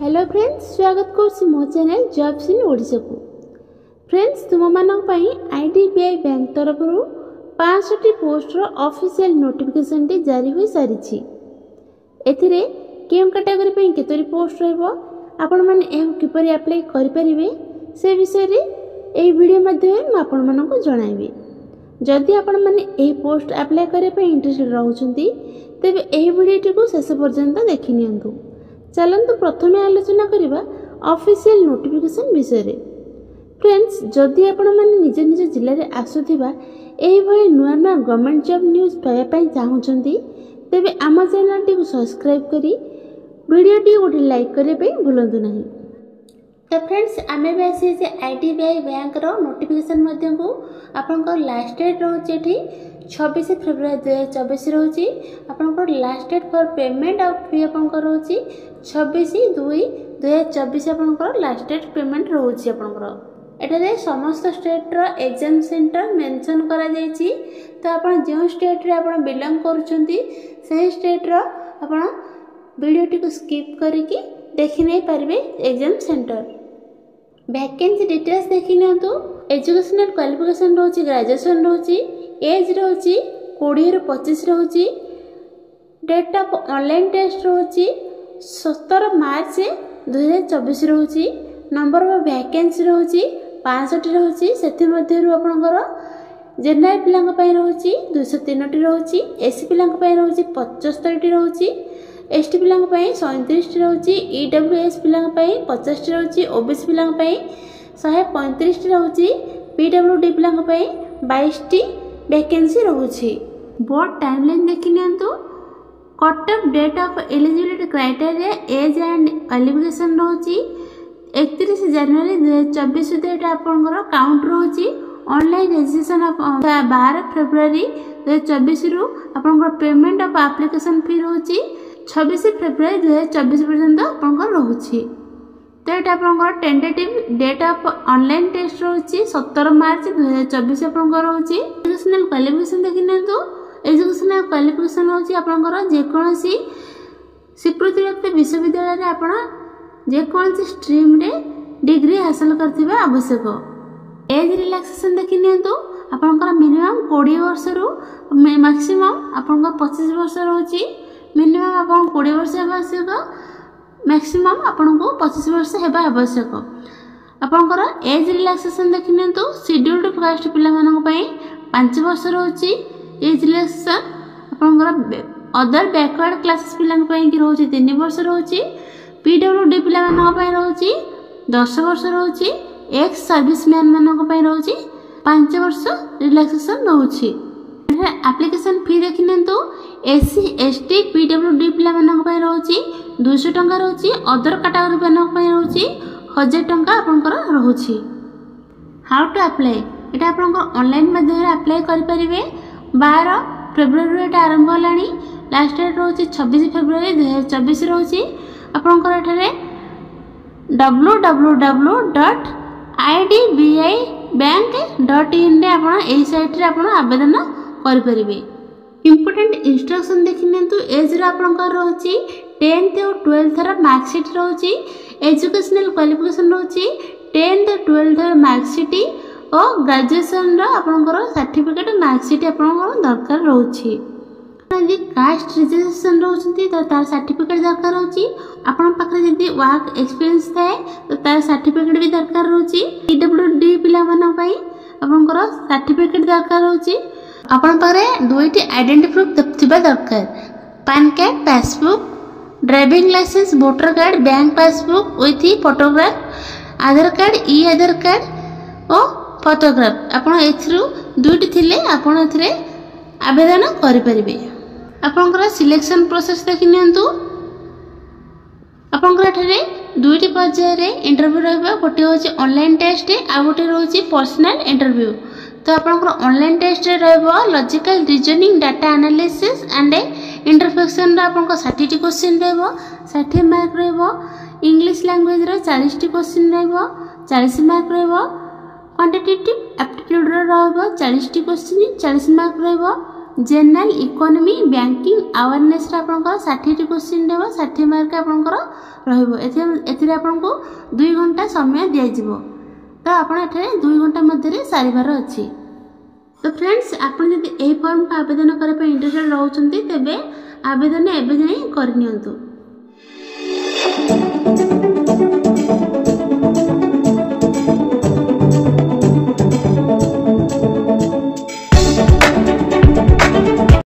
Hello friends, स्वागत करछि मो चैनल जॉब्स इन ओडिशा को। फ्रेंड्स, तुम मानक पई आईडीबीआई बैंक तरफ 65 पोस्ट रो ऑफिशियल नोटिफिकेशन टी जारी होई सारिछि। एथिरे केम कैटेगरी पई केतरी पोस्ट रहबो, आपण माने एम किपरि अप्लाई करि परिबे से विषय रे एई वीडियो माध्यम म आपण मानको जणाइबे। जदि आपण माने एई पोस्ट अप्लाई करे पई इंटरेस्टेड रहउछंती तेबे एई वीडियोटी को शेष पर्यंत देखि नियंतु। चलंतु प्रथमे आलोचना करिबा ऑफिशियल नोटिफिकेशन विषय रे। फ्रेंड्स, जदि आपण माने निज निज जिल्ला रे आसुथिबा एई भली नुआ नुआ गवर्नमेंट जॉब न्यूज़ पाया पई चाहुछंती तेबे आम चैनल टी को सब्सक्राइब करी वीडियो टी गोटे लाइक करे पई भूलंतु नहीं। तो फ्रेंड्स, आमे बे आसी जे आईडीबीआई बैंक रो नोटिफिकेशन मध्यम को आपनकर लास्ट डेट रहउछि एठी 26 फेब्रुआरी 2024 रहउछि। आपनकर last date for payment of fee आपनकर रहउछि 26/2/2024 आपनकर लास्ट डेट पेमेंट रहउछि। आपनकर एटारे समस्त स्टेट रो एग्जाम सेंटर मेंशन करा जायछि। तो आपण जे स्टेट रे आपण बिलोंग करूछंती से स्टेट रो आपण वीडियो टी को स्किप करिकि देखि नै पारबे एग्जाम सेंटर। वैकेंसी डिटेल्स देखि नियंतु। एजुकेशनल क्वालिफिकेशन रहउछि ग्रेजुएशन रहउछि, एज रहउछि 20 ରୁ 25 रहउछि, डेट ऑफ ऑनलाइन टेस्ट रहउछि 17 मार्च 2024 रहउछि, नंबर ऑफ वैकेंसी रहउछि 65 रहउछि। सेथि मध्ये रु आपनकर जनरल पिलांक पई रहउछि 203 टी रहउछि, एससी पिलांक पई रहउछि 75 टी रहउछि, एसटी पिलांक पई 37 टी रहउछि, ईडब्ल्यूएस पिलांक पई 50 टी रहउछि, ओबीसी पिलांक पई 135 टी रहउछि, पीडब्ल्यूडी पिलांक पई 22 टी वैकेंसी रहउछि। बोर्ड टाइमलाइन देखि नियंतु। Cut off date of eligibility criteria age and qualification रहउछि 31 जनवरी 2024 डेट आपनकर काउंट रहउछि। ऑनलाइन रजिस्ट्रेशन ऑफ 12 फेब्रुआरी 2024 रु आपनकर पेमेंट ऑफ एप्लीकेशन फी रहउछि 26 फेब्रुआरी 2024 पर्यंत आपनकर रहउछि। तो एटा आपनकर tentative date of online test रहउछि 17 मार्च 2024 आपनकर रहउछि। एजुकेशनल क्वालिफिकेशन देखि नियंतु। एजुकेशनल क्वालिफिकेशन होछि आपनकर जे कोनोसी स्वीकृति प्राप्त विश्वविद्यालय रे आपण जे कोनोसी स्ट्रीम रे डिग्री हासिल करथिबा आवश्यक। एज रिलैक्सेशन देखि नियंतु। आपनकर मिनिमम 20 वर्ष रु मैक्सिमम आपनकर 25 वर्ष रहउछि। मिनिमम आपन 20 वर्ष आवश्यक, मैक्सिमम आपनको 25 वर्ष हेबा आवश्यक। आपनकर एज रिलैक्सेशन देखि नियंतु। शेड्यूल्ड कास्ट पिला मानक पई 5 वर्ष रहउछि एज रिलैक्सेशन। आपनकर अदर बैकवर्ड क्लासेस पिलांक पई कि रहउछि 3 वर्ष रहउछि। पीडब्ल्यूडी पिला मानक पई रहउछि 10 वर्ष रहउछि। एक्स सर्विसमैन मानक पई रहउछि 5 वर्ष रिलैक्सेशन रहउछि। एप्लीकेशन फी देखि नियंतु। एससी एसटी पीडब्ल्यूडी पिला मानक पई रहउछि 200 टंका रहउछि। अदर कैटेगरी मानक पई रहउछि 1000 टंका आपनकर रहउछि। हाउ टू अप्लाई एटा आपनकर ऑनलाइन माध्यम रे अप्लाई करि परिबे। 12 फेब्रुआरी एटा आरंभ होलानी। लास्ट डेट रहउछि 26 फेब्रुआरी 2024 रहउछि। आपनकर एठारे www.idbibank.in रे आपण एई साइट रे आपण आवेदन करि परिबे। इंपोर्टेंट इंस्ट्रक्शन देखि नियंतु। एज रे आपनकर रहउछि 10th और 12th रा मार्कशीट रहउछि। एजुकेशनल क्वालिफिकेशन रहउछि 10th 12th रा मार्कशीट और ग्रेजुएशन रा आपनकर सर्टिफिकेट मार्कशीट आपनकर दरकार रहउछि। यदि कास्ट रिजर्वेशन रहउछि तो तार सर्टिफिकेट दरकार रहउछि। आपन पाखरे यदि वर्क एक्सपीरियंस थाए तो तार सर्टिफिकेट भी दरकार रहउछि। पीडब्ल्यूडी पिला मानन पई आपनकर सर्टिफिकेट दरकार रहउछि। आपन पारे दुईटी आइडेंटिटी प्रूफ थिबा दरकार। PAN card, passbook, driving licence, voter card, bank passbook with photograph, Aadhaar card, e Aadhaar card और फोटोग्राफ। आपण एथरु दुईटी थिले आपण एथरे आवेदन करि परिबे। आपनकर सिलेक्शन प्रोसेस देखि नियंतु। आपनकर एठारे दुईटी पर्याय रे इंटरव्यू रहबा। गोटे होछि ऑनलाइन टेस्ट आ गोटे रहउछि पर्सनल इंटरव्यू। तो आपनकर ऑनलाइन टेस्ट रे रहबो logical reasoning, data analysis and interpretation रा आपनकर 60 टी क्वेश्चन रहबो, 60 मार्क रहबो। इंग्लिश लैंग्वेज रे 40 टी क्वेश्चन रहबो, 40 मार्क रहबो। क्वांटिटेटिव एप्टीट्यूड रे रहबो 40 टी क्वेश्चन, 40 मार्क रहबो। जनरल इकोनॉमी बैंकिंग अवेयरनेस आपंकर 60 क्वेश्चन देव 60 मार्क आपंकर रही आपको 2 घंटा समय दिज्व तो आपड़ 2 घंटा मध्य सारिबार अच्छी। तो फ्रेंड्स आपन जदि एही फॉर्म का आवेदन करबे इंटरेस्टेड रहउछंती तेबे आवेदन एबे जाई करनियंतु।